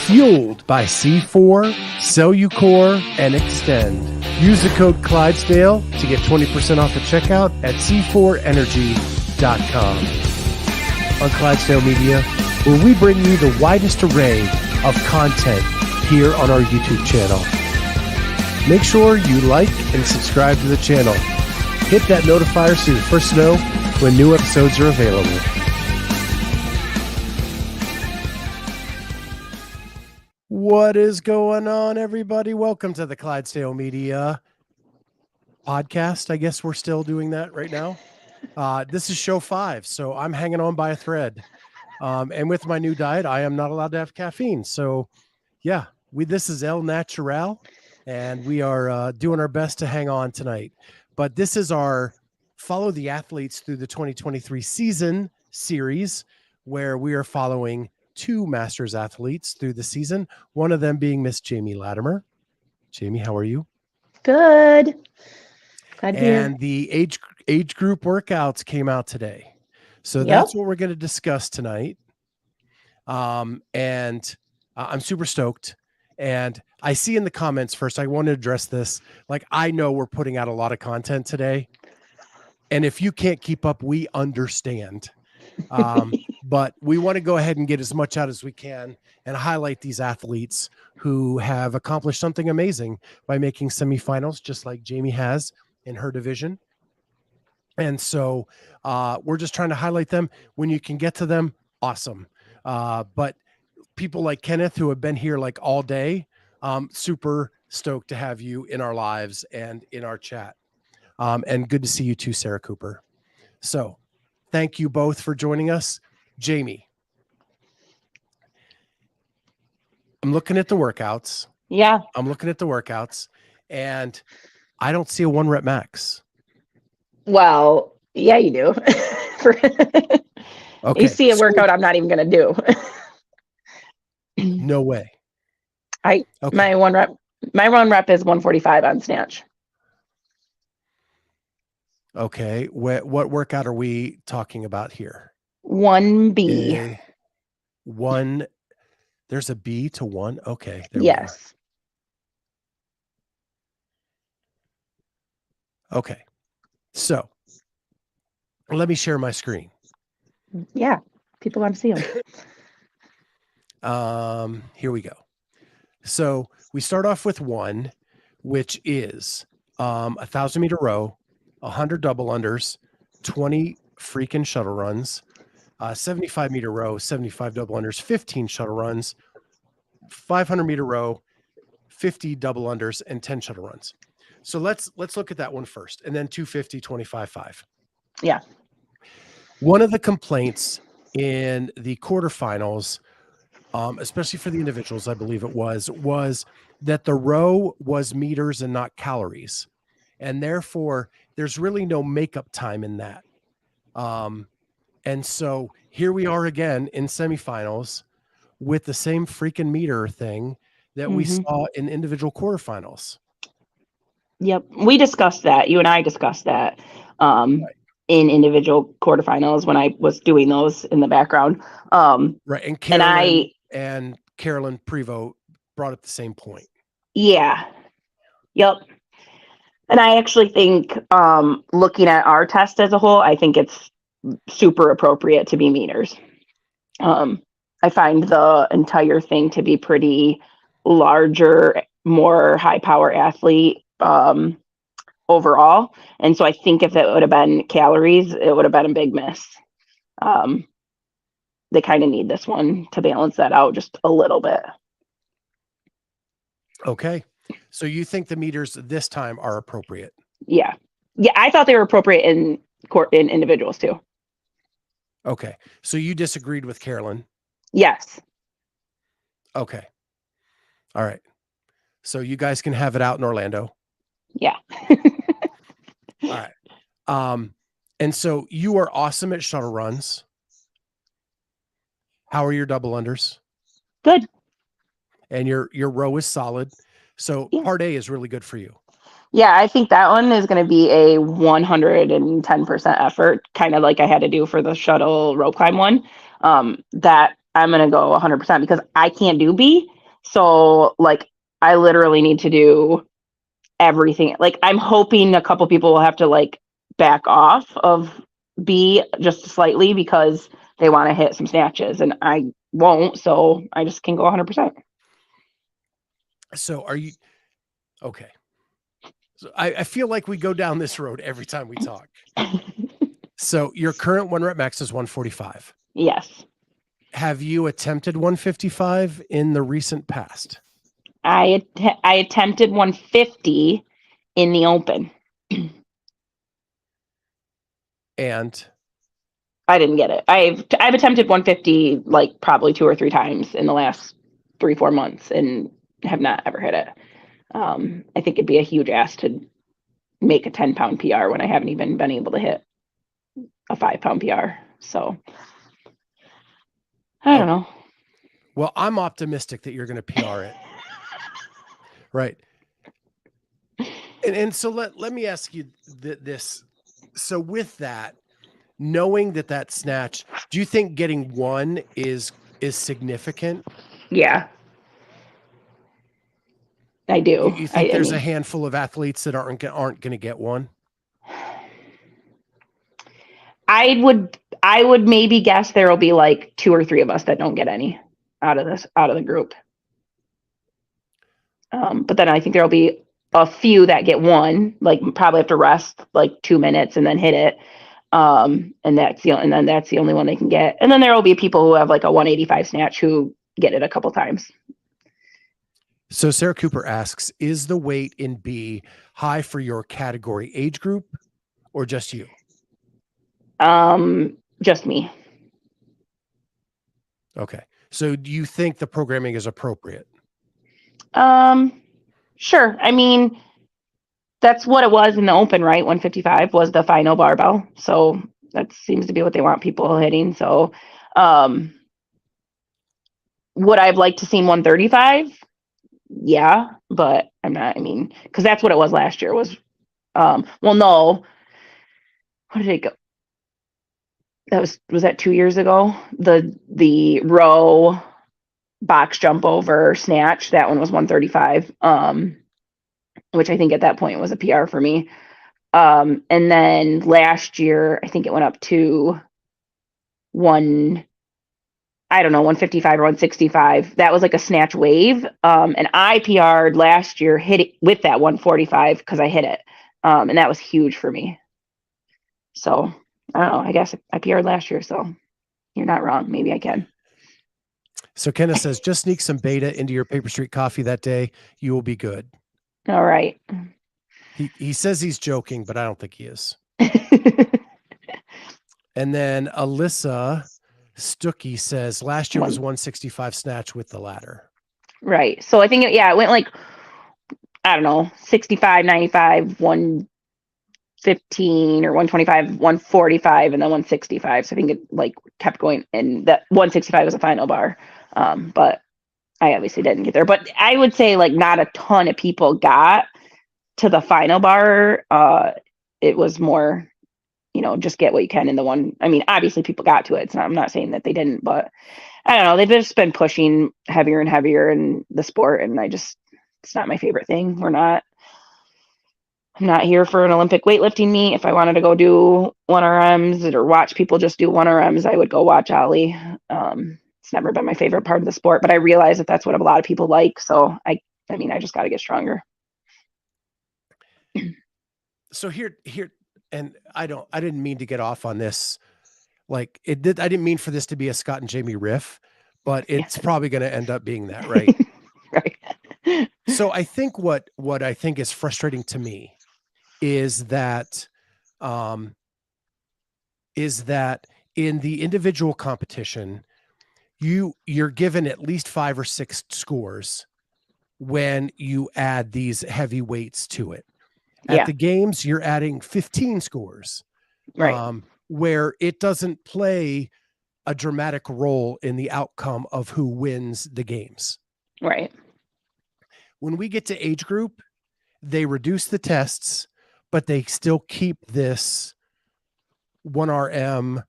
Fueled by C4, Cellucor, and Extend. Use the code Clydesdale to get 20% off at checkout at c4energy.com. On Clydesdale Media, where we bring you the widest array of content here on our YouTube channel. Make sure you like and subscribe to the channel. Hit that notifier so you're first to know when new episodes are available. What is going on, everybody? Welcome to the Clydesdale Media podcast. I guess we're still doing that right now. This is show 5, so I'm hanging on by a thread. And with my new diet, I am not allowed to have caffeine. So, yeah, this is El Natural, and we are doing our best to hang on tonight. But this is our Follow the Athletes Through the 2023 Season series, where we are following 2 Masters athletes through the season, one of them being Miss Jamie Latimer. Jamie, how are you? Good. Glad to be here. And the age group workouts came out today. So that's what we're going to discuss tonight. And I'm super stoked. And I see in the comments first, I want to address this. Like, I know we're putting out a lot of content today. And if you can't keep up, we understand. But we want to go ahead and get as much out as we can and highlight these athletes who have accomplished something amazing by making semifinals, just like Jamie has in her division. And so we're just trying to highlight them. When you can get to them, awesome. But people like Kenneth, who have been here like all day, super stoked to have you in our lives and in our chat. And good to see you too, Sarah Cooper. So thank you both for joining us. Jamie, I'm looking at the workouts. Yeah. I'm looking at the workouts, and I don't see a 1 rep max. Well, yeah, you do. Okay. You see a workout I'm not even going to do. No way. My one rep is 145 on snatch. Okay. What workout are we talking about here? 1B. There's a B to 1. Okay. Yes. Okay. So let me share my screen. Yeah. People want to see them. Here we go. So we start off with 1, which is 1,000-meter row, 100 double unders, 20 freaking shuttle runs, 75-meter row, 75 double unders, 15 shuttle runs, 500-meter row, 50 double unders, and 10 shuttle runs. So let's look at that one first, and then 250, 25-5. Yeah. One of the complaints in the quarterfinals, especially for the individuals, I believe it was that the row was meters and not calories. And therefore, there's really no makeup time in that. And so here we are again in semifinals with the same freaking meter thing that we saw in individual quarterfinals. Yep. We discussed that. You and I discussed that in individual quarterfinals when I was doing those in the background. Right. And Carolyn Prevost brought up the same point. Yeah. Yep. And I actually think looking at our test as a whole, I think it's super appropriate to be meters. I find the entire thing to be pretty larger, more high power athlete overall. And so I think if it would have been calories, it would have been a big miss. They kind of need this one to balance that out just a little bit. Okay. So you think the meters this time are appropriate? Yeah. Yeah. I thought they were appropriate in individuals too. Okay. So you disagreed with Carolyn? Yes. Okay. All right. So you guys can have it out in Orlando. Yeah. All right. And so you are awesome at shuttle runs. How are your double unders? Good. And your row is solid. So part A is really good for you. Yeah, I think that one is going to be a 110% effort, kind of like I had to do for the shuttle rope climb one. That I'm going to go 100% because I can't do B. So like I literally need to do everything. Like I'm hoping a couple people will have to like back off of B just slightly because they want to hit some snatches and I won't. So I just can go 100%. So are you okay? So I feel like we go down this road every time we talk. So your current 1 rep max is 145. Yes. Have you attempted 155 in the recent past? I attempted 150 in the open. And I didn't get it. I've attempted 150 like probably 2 or 3 times in the last 3-4 months and have not ever hit it. I think it'd be a huge ask to make a 10-pound PR when I haven't even been able to hit a 5-pound PR. So I don't know. Well, I'm optimistic that you're going to PR it. Right. And so let me ask you this. So with that, knowing that snatch, do you think getting 1 is significant? Yeah. I do. You think I there's mean, a handful of athletes that aren't going to get 1? I would maybe guess there will be like 2 or 3 of us that don't get any out of the group. But then I think there'll be a few that get 1, like probably have to rest like 2 minutes and then hit it. And then that's the only one they can get. And then there will be people who have like a 185 snatch who get it a couple times. So Sarah Cooper asks, is the weight in B high for your category age group or just you? Just me. Okay. So do you think the programming is appropriate? Sure. I mean, that's what it was in the open, right? 155 was the final barbell. So that seems to be what they want people hitting. So, would I have liked to see 135? Yeah, but I'm not, I mean, because that's what it was last year was, well, no, what did it go? Was that 2 years ago? The row box jump over snatch, that one was 135, which I think at that point was a PR for me. And then last year, I think it went up to I don't know, 155 or 165. That was like a snatch wave. And I PR'd last year, hit it with that 145 because I hit it. And that was huge for me. So I don't know. I guess I PR'd last year, so you're not wrong. Maybe I can. So Kenneth says, just sneak some beta into your Paper Street coffee that day. You will be good. All right. He says he's joking, but I don't think he is. And then Alyssa Stuckey says, last year was 165 snatch with the ladder. Right. So I think, it went like, I don't know, 65, 95, 115 or 125, 145, and then 165. So I think it like kept going, and that 165 was a final bar. But I obviously didn't get there. But I would say like not a ton of people got to the final bar. It was more, just get what you can in the one. I mean, obviously people got to it. So I'm not saying that they didn't, but I don't know. They've just been pushing heavier and heavier in the sport, and it's not my favorite thing. I'm not here for an Olympic weightlifting meet. If I wanted to go do 1RMs or watch people just do 1RMs, I would go watch Ali. It's never been my favorite part of the sport, but I realize that that's what a lot of people like. So I just got to get stronger. So here, and I didn't mean to get off on this. Like I didn't mean for this to be a Scott and Jamie riff, but it's probably going to end up being that, right? Right. So I think what I think is frustrating to me is that in the individual competition, you're given at least 5 or 6 scores when you add these heavy weights to it. At the games, you're adding 15 scores, right? Where it doesn't play a dramatic role in the outcome of who wins the games. Right. When we get to age group, they reduce the tests, but they still keep this 1RM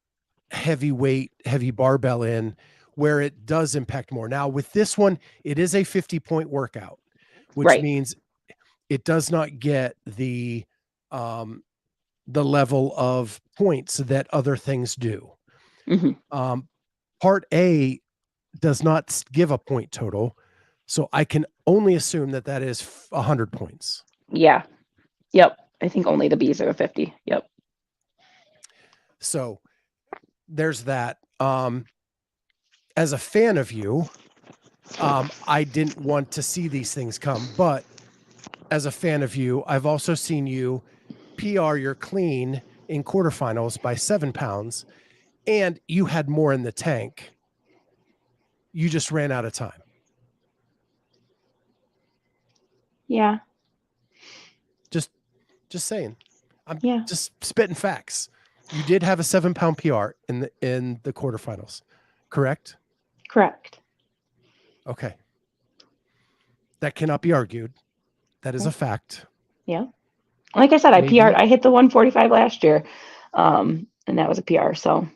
heavy weight, heavy barbell in, where it does impact more. Now with this one, it is a 50-point workout, which Right. means it does not get the level of points that other things do. Mm-hmm. Part A does not give a point total, so I can only assume that that is 100 points. Yeah. Yep. I think only the B's are 50. Yep. So there's that. As a fan of you, I didn't want to see these things come, but as a fan of you, I've also seen you PR your clean in quarterfinals by 7 pounds, and you had more in the tank. You just ran out of time. Yeah. Just saying. I'm Yeah. just spitting facts. You did have a 7-pound PR in the quarterfinals, correct? Correct. Okay. That cannot be argued. That is a fact. Yeah. Like I said, I Maybe PR'd. I hit the 145 last year, and that was a PR. So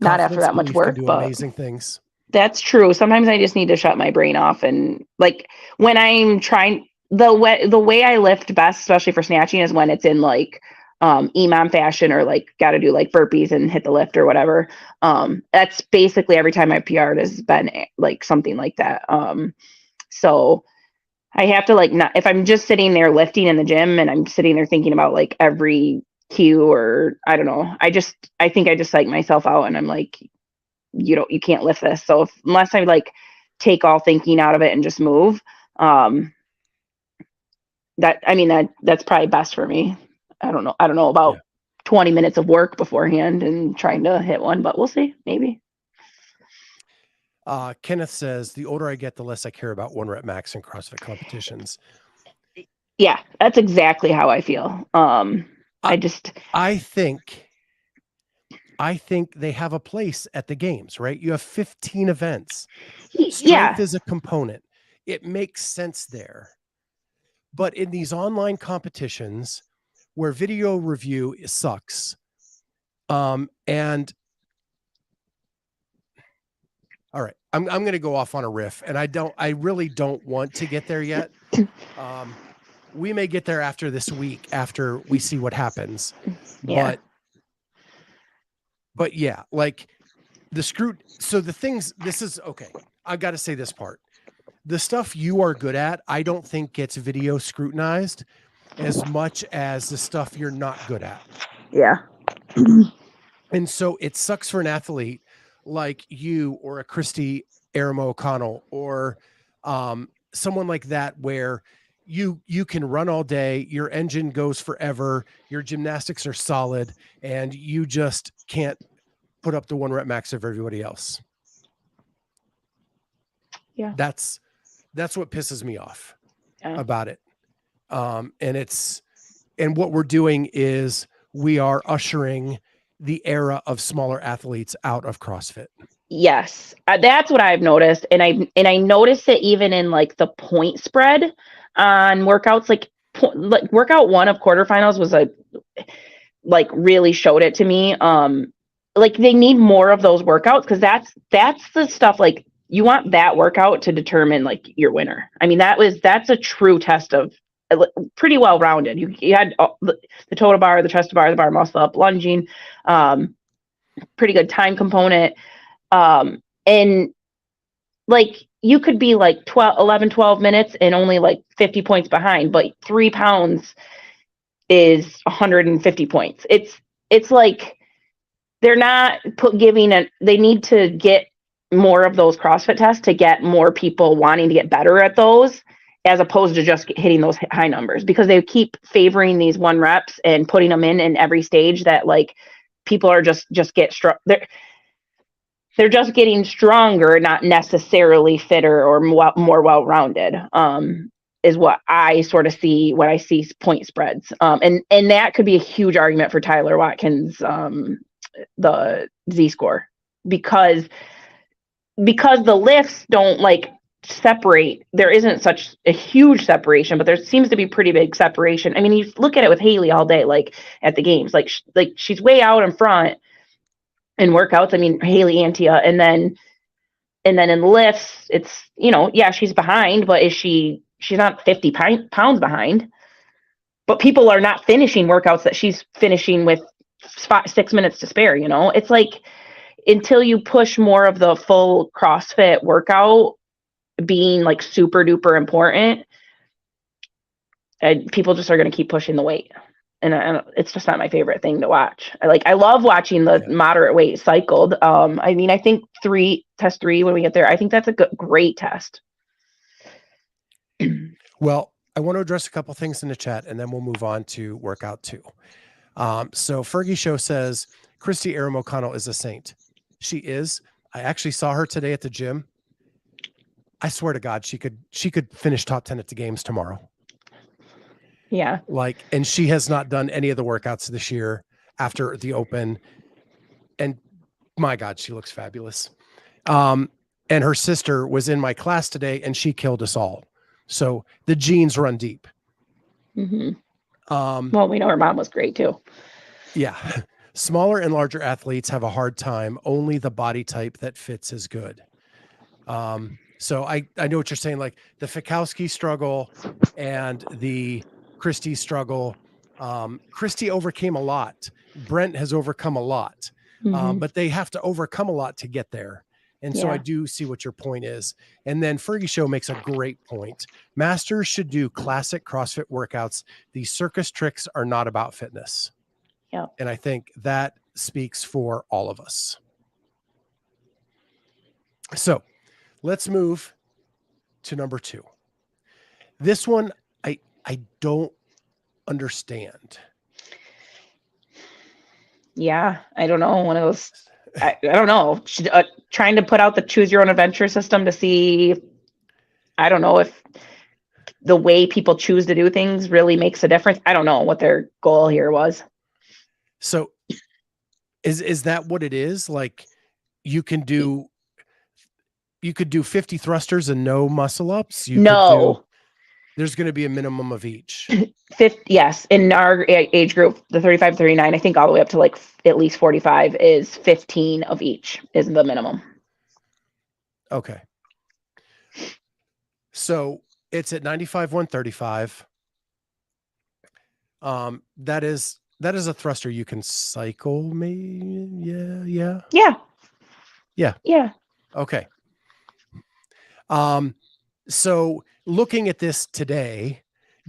not after confidence, that much belief work, can do but amazing things. that's true. Sometimes I just need to shut my brain off, and like when I'm trying the way I lift best, especially for snatching, is when it's in like EMOM fashion, or like got to do like burpees and hit the lift or whatever. That's basically every time I PR'd has been like something like that. So I have to like not, if I'm just sitting there lifting in the gym and I'm sitting there thinking about like every cue, or I don't know, I think I just psych myself out, and I'm like, you can't lift this. So unless I like take all thinking out of it and just move, that's probably best for me. I don't know about 20 minutes of work beforehand and trying to hit one, but we'll see. Maybe. Kenneth says, the older I get, the less I care about 1 rep max in CrossFit competitions. Yeah, that's exactly how I feel. I think they have a place at the games, right? You have 15 events. Strength yeah, is a component. It makes sense there. But in these online competitions where video review sucks, and all right, I'm going to go off on a riff, and I really don't want to get there yet. We may get there after this week, after we see what happens. yeah. But yeah, like the so the things, this is okay. I got to say this part. The stuff you are good at, I don't think gets video scrutinized as much as the stuff you're not good at. Yeah. And so it sucks for an athlete like you, or a Christy Aramo O'Connell, or someone like that, where you can run all day, your engine goes forever, your gymnastics are solid, and you just can't put up the 1 rep max of everybody else. Yeah. That's what pisses me off about it. And what we're doing is we are ushering the era of smaller athletes out of CrossFit. Yes, that's what I've noticed, and I noticed it even in like the point spread on workouts. Like workout 1 of quarterfinals was like really showed it to me. Like they need more of those workouts, because that's the stuff, like you want that workout to determine like your winner. I mean, that's a true test of pretty well rounded. You had the total bar, the chest bar, the bar muscle up, lunging, pretty good time component. And like you could be like 12 minutes and only like 50 points behind, but 3 pounds is 150 points. It's like they're not they need to get more of those CrossFit tests to get more people wanting to get better at those, as opposed to just hitting those high numbers, because they keep favoring these 1 reps and putting them in every stage, that like people are just get struck. They're just getting stronger, not necessarily fitter or more well-rounded, is what I sort of see when I see point spreads. And that could be a huge argument for Tyler Watkins, the Z-score, because the lifts don't like separate. There isn't such a huge separation, but there seems to be pretty big separation. I mean, you look at it with Haley all day, like at the games, like she's way out in front, in workouts. I mean, Haley Antia, and then in lifts, it's, yeah, she's behind, but she's not 50 pounds behind. But people are not finishing workouts that she's finishing with 6 minutes to spare. It's like, until you push more of the full CrossFit workout being like super duper important, people just are going to keep pushing the weight. And it's just not my favorite thing to watch. I love watching the moderate weight cycled. I mean, I think test 3 when we get there, I think that's a great test. Well, I want to address a couple things in the chat, and then we'll move on to workout 2. So Fergie Show says, Christy Aram O'Connell is a saint. She is. I actually saw her today at the gym. I swear to God, she could finish top 10 at the games tomorrow. Yeah. And she has not done any of the workouts this year after the Open. And my God, she looks fabulous. And her sister was in my class today, and she killed us all. So the genes run deep. Mm-hmm. Well, we know her mom was great too. Yeah. Smaller and larger athletes have a hard time. Only the body type that fits is good. So I know what you're saying, like the Fikowski struggle and the Christy struggle. Christy overcame a lot. Brent has overcome a lot, but they have to overcome a lot to get there. And so I do see what your point is. And then Fergie Show makes a great point. Masters should do classic CrossFit workouts. These circus tricks are not about fitness. Yeah. And I think that speaks for all of us. So let's move to number 2. This one, I don't understand. Yeah. I don't know. One of those, I don't know. Trying to put out the choose your own adventure system to see, I don't know if the way people choose to do things really makes a difference. I don't know what their goal here was. So is that what it is? Like you could do 50 thrusters and no muscle ups? There's going to be a minimum of each. 50, yes. In our age group, the 35-39, I think all the way up to like at least 45 is 15 of each is the minimum. Okay. So it's at 95, 135. That is a thruster you can cycle, maybe. Yeah. Okay. So looking at this today,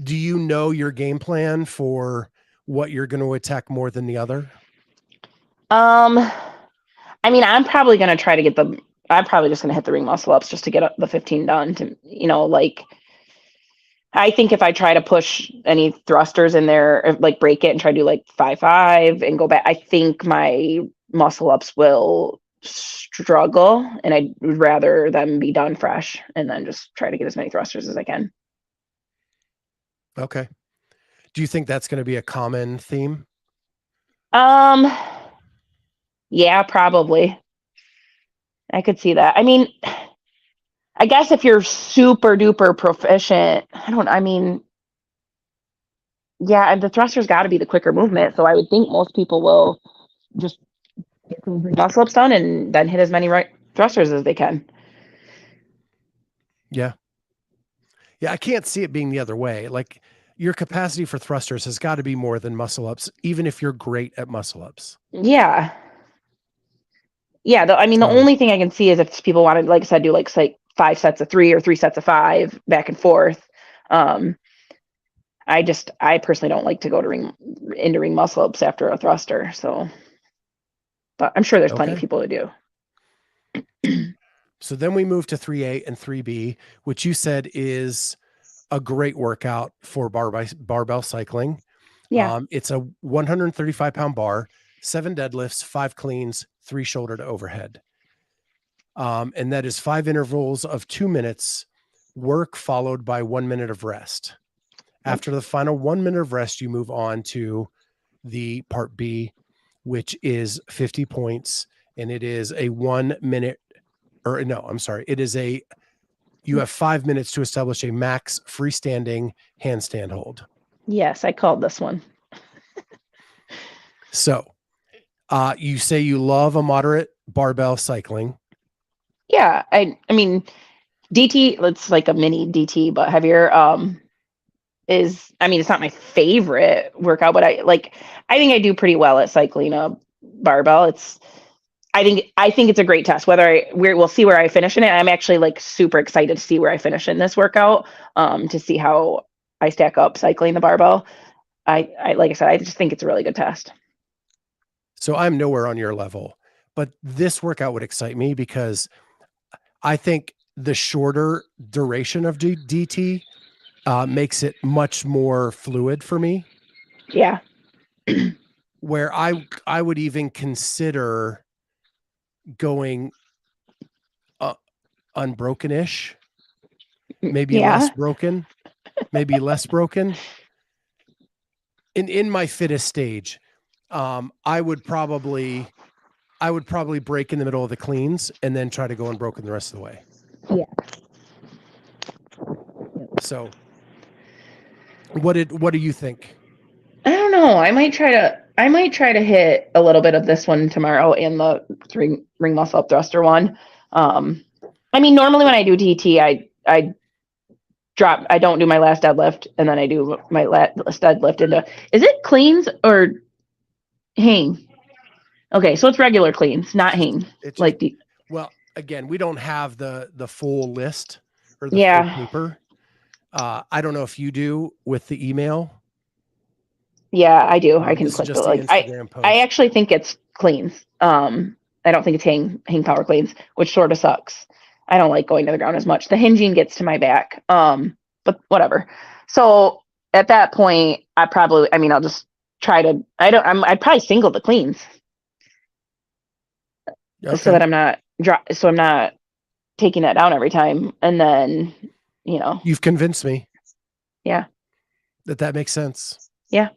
do you know your game plan for what you're going to attack more than the other? I mean, I'm probably going to try to I'm probably just going to hit the ring muscle ups just to get the 15 done to, I think if I try to push any thrusters in there, or like break it and try to do like 5-5 and go back, I think my muscle ups will struggle, and I'd rather them be done fresh and then just try to get as many thrusters as I can. Okay. Do you think that's going to be a common theme? Yeah, probably. I could see that. I mean, I guess if you're super duper proficient, yeah, and the thruster's got to be the quicker movement. So I would think most people will just get some muscle ups done and then hit as many thrusters as they can. Yeah. Yeah, I can't see it being the other way. Like your capacity for thrusters has got to be more than muscle ups, even if you're great at muscle ups. Yeah. Yeah. The only thing I can see is if people wanted, like I said, do like 5 sets of 3 or 3 sets of 5 back and forth. I personally don't like to go to into ring muscle ups after a thruster. So, but I'm sure there's plenty of people who do. So then we move to 3A and 3B, which you said is a great workout for barbell cycling. Yeah. It's a 135-pound bar, 7 deadlifts, 5 cleans, 3 shoulder to overhead. And that is 5 intervals of 2 minutes, work followed by 1 minute of rest. After the final 1 minute of rest, you move on to the part B, which is 50 points. And it is a 1 minute, or no, I'm sorry. You have 5 minutes to establish a max freestanding handstand hold. Yes, I called this one. So You say you love a moderate barbell cycling. Yeah, I mean DT. It's like a mini DT, but heavier. It's not my favorite workout, but I think I do pretty well at cycling a barbell. I think it's a great test. We'll see where I finish in it. I'm actually like super excited to see where I finish in this workout, to see how I stack up cycling the barbell. I like I said, I just think it's a really good test. So I'm nowhere on your level, but this workout would excite me because I think the shorter duration of DT makes it much more fluid for me. Yeah. Where I would even consider going unbroken-ish, maybe Yeah. less broken, maybe less broken. In my fittest stage, I would probably break in the middle of the cleans and then try to go unbroken the rest of the way. Yeah. So what do you think? I don't know. I might try to hit a little bit of this one tomorrow and the ring muscle up thruster one. Normally when I do DT, I don't do my last deadlift, and then I do my last deadlift into, is it cleans or hang? Okay, so it's regular cleans, not hang. Well, again, we don't have the full list or the full Yeah. paper. I don't know if you do with the email. Yeah, I do. I can This is click just the the link. Instagram post. I actually think it's cleans. I don't think it's hang power cleans, which sort of sucks. I don't like going to the ground as much. The hinging gets to my back. But whatever. So at that point, I'll just try to. I'd probably single the cleans, so that I'm not taking that down every time, and then You've convinced me. Yeah. That makes sense. Yeah.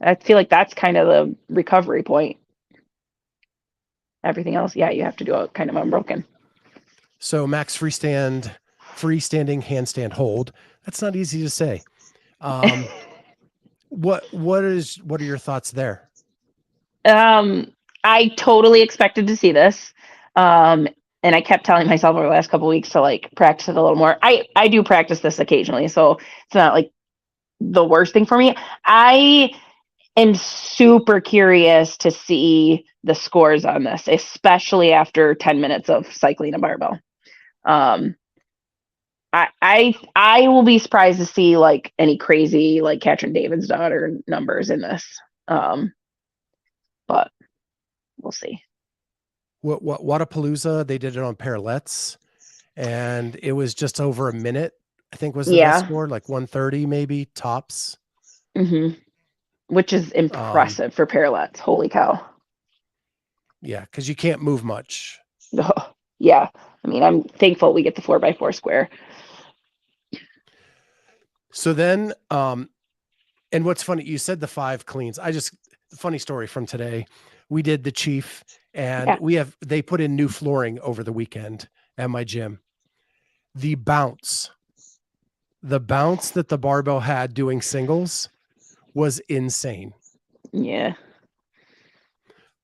I feel like that's kind of the recovery point. Everything else, yeah, you have to do it kind of unbroken. So max freestanding handstand hold. That's not easy to say. What are your thoughts there? I totally expected to see this. And I kept telling myself over the last couple of weeks to like practice it a little more. I do practice this occasionally, so it's not like the worst thing for me. I am super curious to see the scores on this, especially after 10 minutes of cycling a barbell. I will be surprised to see like any crazy like Katrin David's daughter numbers in this. But we'll see. What Wadapalooza, they did it on parallettes, and it was just over a minute, I think was the best score, like 130 maybe tops. Mm-hmm. Which is impressive for parallettes. Holy cow. Yeah, because you can't move much. Oh, yeah. I'm thankful we get the 4x4 square. So then, and what's funny, you said the 5 cleans. Funny story from today. We did the Chief, and they put in new flooring over the weekend at my gym. The bounce that the barbell had doing singles was insane. Yeah.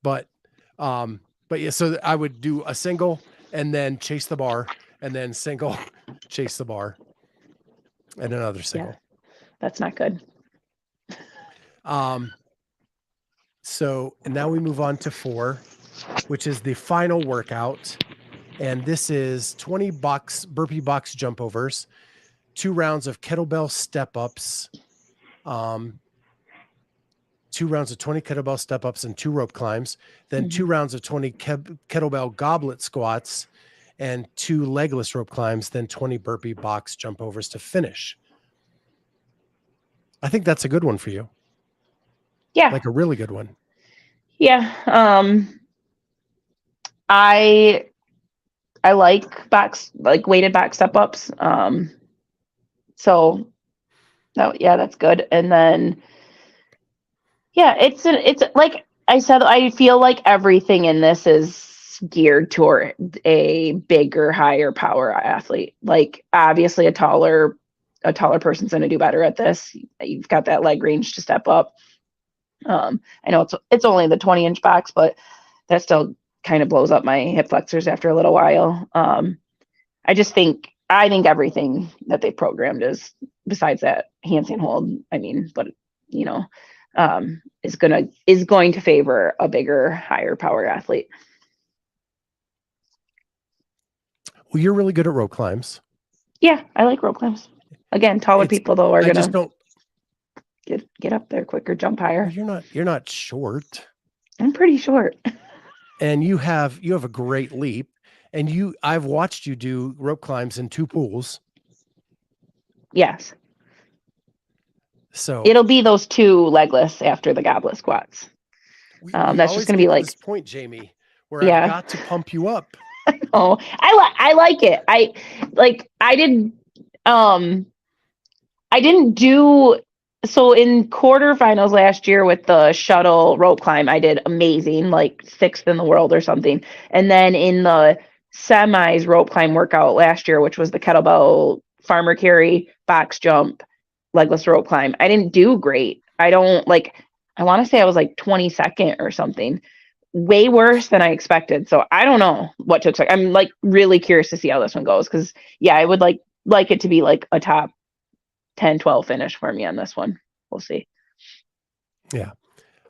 But yeah, so I would do a single and then chase the bar, and then single, chase the bar, and another single. Yeah, that's not good. So now we move on to 4, which is the final workout. And this is 20 burpee box jump overs, 2 rounds of kettlebell step ups, 2 rounds of 20 kettlebell step ups and 2 rope climbs, then 2 rounds of 20 kettlebell goblet squats and 2 legless rope climbs, then 20 burpee box jump overs to finish. I think that's a good one for you. Yeah. Like a really good one. Yeah. I like weighted back step ups. So that's good. And then, yeah, it's like I said, I feel like everything in this is geared toward a bigger, higher power athlete. Like obviously a taller person's going to do better at this. You've got that leg range to step up. I know it's only the 20-inch box, but that still kind of blows up my hip flexors after a little while. I think everything that they programmed is, besides that handstand hold, I mean, but you know, is going to favor a bigger, higher power athlete. Well, you're really good at rope climbs. Yeah, I like rope climbs. Again, taller people though are gonna get up there quicker, jump higher. You're not short. I'm pretty short. And you have a great leap. And I've watched you do rope climbs in 2 pools. Yes. So it'll be those 2 legless after the goblet squats. That's just going to be like this point, Jamie, where I've got to pump you up. Oh, I like it. I didn't do so in quarterfinals last year with the shuttle rope climb. I did amazing, like 6th in the world or something. And then in the semis rope climb workout last year, which was the kettlebell farmer carry, box jump, legless rope climb, I didn't do great. I want to say I was like 22nd or something. Way worse than I expected. So I don't know what to expect. I'm like really curious to see how this one goes, because I would like it to be like a top 10, 12 finish for me on this one. We'll see. Yeah.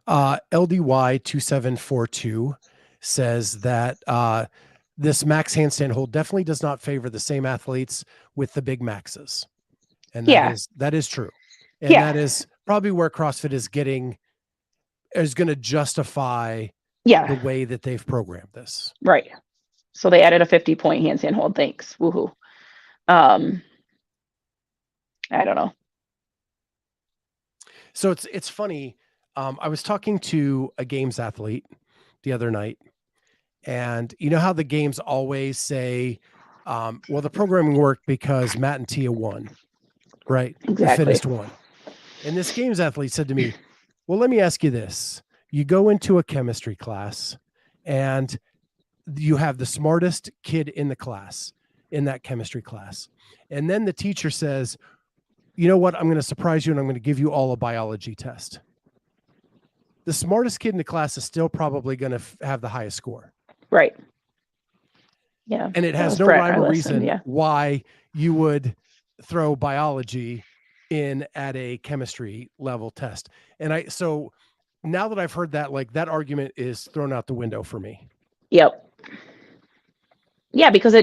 LDY 2742 says that this max handstand hold definitely does not favor the same athletes with the big maxes. And that is true. And that is probably where CrossFit is going to justify the way that they've programmed this. Right. So they added a 50-point handstand hold. Thanks. Woohoo. I don't know. So it's funny. I was talking to a games athlete the other night, and you know how the games always say, well, the programming worked because Matt and Tia won, right? Exactly. The fittest won. And this games athlete said to me, well, let me ask you this. You go into a chemistry class and you have the smartest kid in the class, in that chemistry class. And then the teacher says, you know what? I'm going to surprise you and I'm going to give you all a biology test. The smartest kid in the class is still probably going to have the highest score. Right. Yeah. And it has no rhyme or reason why you would throw biology in at a chemistry level test. And so now that I've heard that, like, that argument is thrown out the window for me. Yep. Yeah, because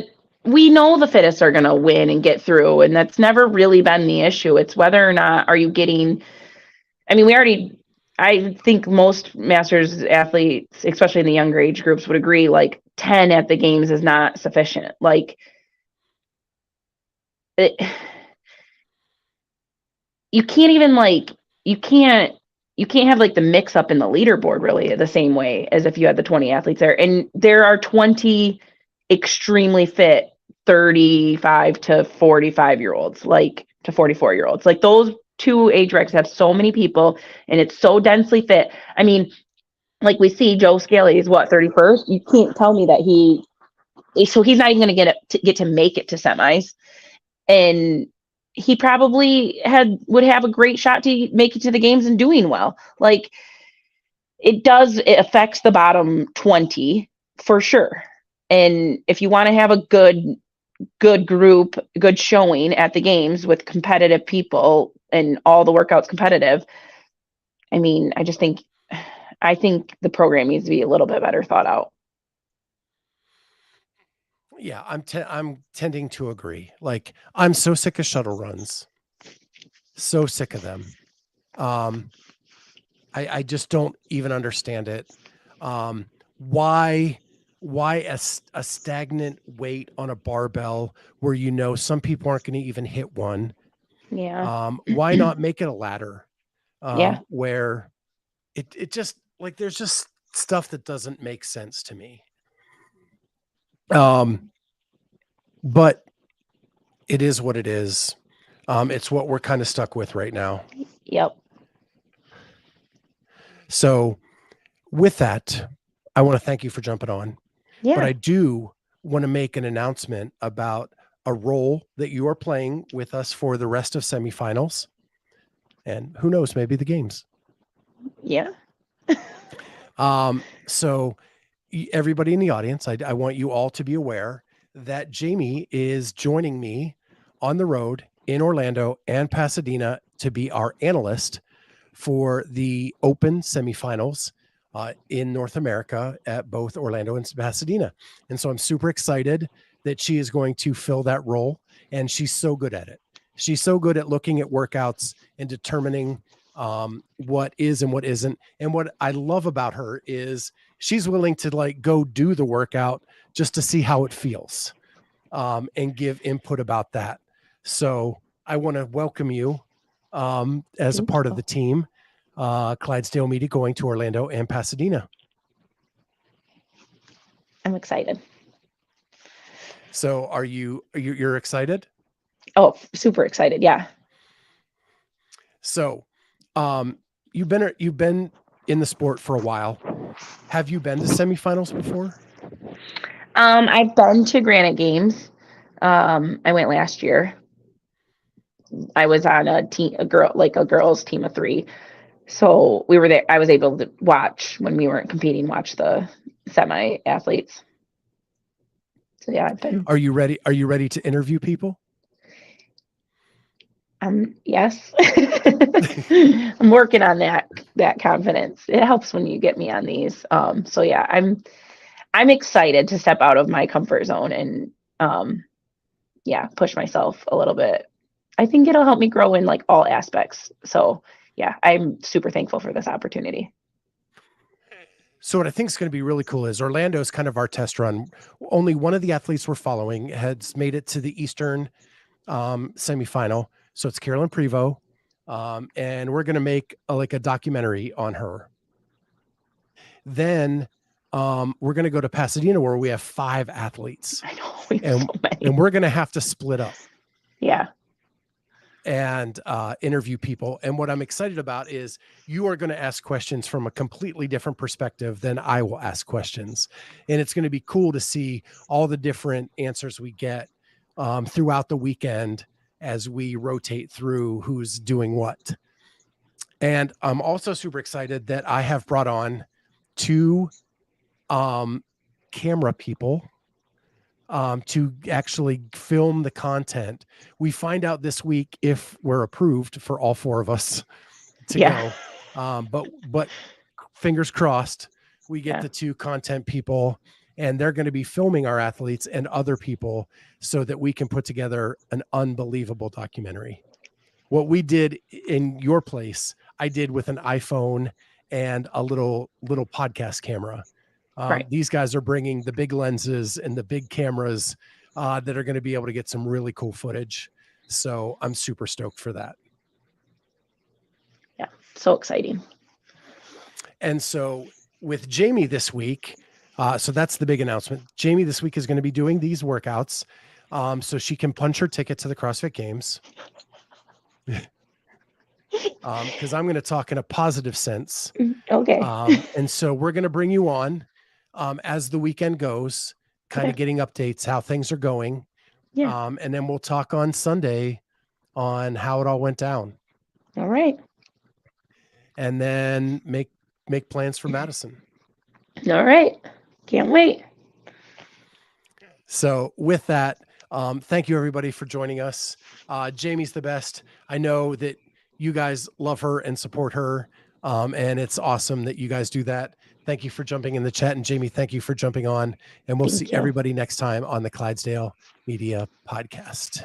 we know the fittest are going to win and get through, and that's never really been the issue. It's whether or not are you getting, I mean, I think most masters athletes, especially in the younger age groups, would agree, like 10 at the games is not sufficient. Like you can't even you can't have like the mix up in the leaderboard really the same way as if you had the 20 athletes there. And there are 20 extremely fit 35 to 45-year-olds, like to 44-year-olds. Like those 2 age regs have so many people and it's so densely fit. I mean, like we see Joe Scaley is 31st. You can't tell me that so he's not even going to get to make it to semis. And he probably would have a great shot to make it to the games and doing well. Like it affects the bottom 20 for sure. And if you want to have a good group, good showing at the games with competitive people and all the workouts competitive, I mean, I think the program needs to be a little bit better thought out. Yeah, I'm tending to agree. Like, I'm so sick of shuttle runs. So sick of them. I just don't even understand it. Why a stagnant weight on a barbell where some people aren't going to even hit one? Yeah. Why not make it a ladder? Where it just, like, there's just stuff that doesn't make sense to me. But it is what it is. It's what we're kind of stuck with right now. Yep. So with that, I want to thank you for jumping on. Yeah. But I do want to make an announcement about a role that you are playing with us for the rest of semifinals. And who knows, maybe the games. Yeah. So everybody in the audience, I want you all to be aware that Jamie is joining me on the road in Orlando and Pasadena to be our analyst for the Open Semifinals in North America at both Orlando and Pasadena. And so I'm super excited that she is going to fill that role, and she's so good at it. She's so good at looking at workouts and determining what is and what isn't. And what I love about her is she's willing to like go do the workout just to see how it feels and give input about that. So I want to welcome you as a part of the team, Clydesdale Media going to Orlando and Pasadena. I'm excited. So you're excited? Oh, super excited. Yeah. So you've been in the sport for a while. Have you been to semifinals before? I've been to Granite Games. I went last year. I was on a girls team of 3. So we were there. I was able to watch when we weren't competing, watch the semi athletes. So yeah, I've been. Are you ready? Are you ready to interview people? Yes. I'm working on that confidence. It helps when you get me on these. So yeah, I'm excited to step out of my comfort zone and push myself a little bit. I think it'll help me grow in like all aspects. So yeah, I'm super thankful for this opportunity. So what I think is going to be really cool is Orlando is kind of our test run. Only one of the athletes we're following has made it to the Eastern semifinal. So it's Carolyn Prevost. And we're going to make a documentary on her. Then we're going to go to Pasadena where we have 5 athletes. I know, we have so many. And we're going to have to split up. Yeah. And interview people. And what I'm excited about is you are going to ask questions from a completely different perspective than I will ask questions. And it's going to be cool to see all the different answers we get throughout the weekend as we rotate through who's doing what. And I'm also super excited that I have brought on 2 camera people to actually film the content. We find out this week if we're approved for all 4 of us to go. But fingers crossed, we get the 2 content people, and they're going to be filming our athletes and other people so that we can put together an unbelievable documentary. What we did in your place, I did with an iPhone and a little podcast camera. Right. These guys are bringing the big lenses and the big cameras that are going to be able to get some really cool footage. So I'm super stoked for that. Yeah, so exciting. And so with Jamie this week, so that's the big announcement. Jamie this week is going to be doing these workouts so she can punch her ticket to the CrossFit Games. Because I'm going to talk in a positive sense. Okay. And so we're going to bring you on as the weekend goes, kind of getting updates, how things are going. Yeah. And then we'll talk on Sunday on how it all went down. All right. And then make plans for Madison. All right. Can't wait. So with that, thank you everybody for joining us. Jamie's the best. I know that you guys love her and support her. And it's awesome that you guys do that. Thank you for jumping in the chat. And Jamie, thank you for jumping on. And we'll see everybody next time on the Clydesdale Media Podcast.